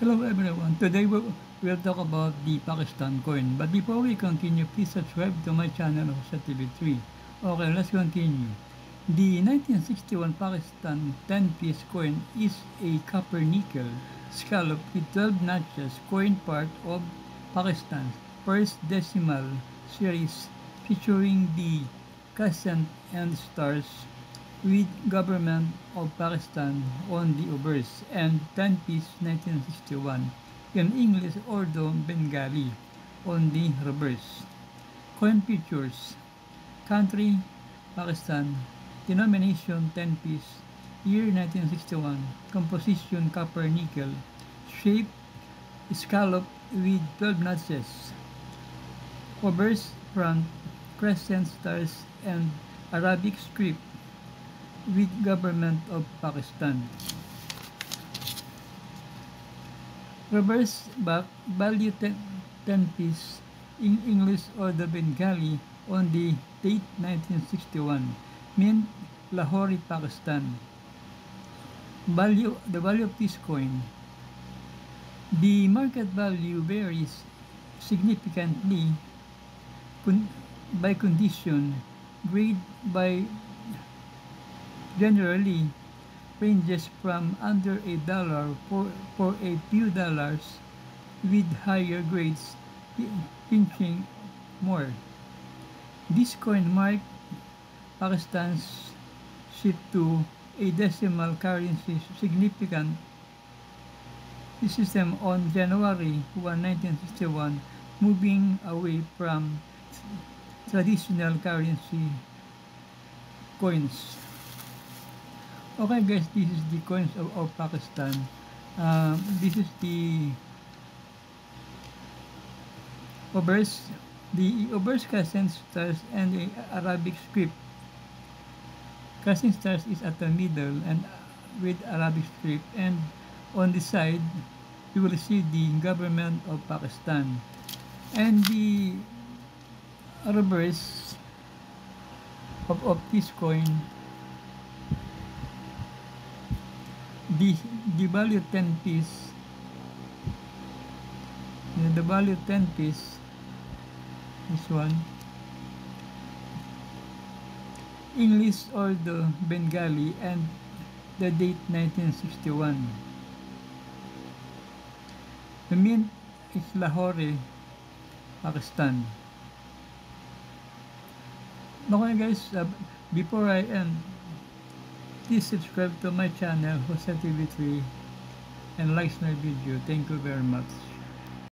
Hello everyone. Today we'll talk about the Pakistan coin. But before we continue, please subscribe to my channel Jose TV3. Okay, let's continue. The 1961 Pakistan 10-piece coin is a copper nickel scallop with 12 notches coin part of Pakistan's first decimal series featuring the crescent and stars with Government of Pakistan on the obverse and 10-piece 1961 in English Urdu Bengali on the reverse. Coin features: country Pakistan, denomination 10-piece, year 1961, composition copper nickel, shape scallop with 12 notches, obverse front, crescent stars and Arabic script with Government of Pakistan. Reverse back, value 10 piece in English or the Bengali on the date 1961. Mint Lahori, Pakistan. The value of this coin. The market value varies significantly by condition, grade by generally ranges from under $1 for a few dollars, with higher grades pinching more. This coin marked Pakistan's shift to a decimal currency significant system on January 1, 1961, moving away from traditional currency coins. Okay guys, this is the coins of Pakistan. This is the obverse, crescent stars and the Arabic script. Crescent stars is at the middle and with Arabic script, and on the side you will see the Government of Pakistan. And the reverse of this coin, the value 10 piece, the value 10 piece, this one, English or the Bengali, and the date 1961. The mint is Lahore, Pakistan. Okay guys, before I end, please subscribe to my channel Jose TV3 and like my video. Thank you very much.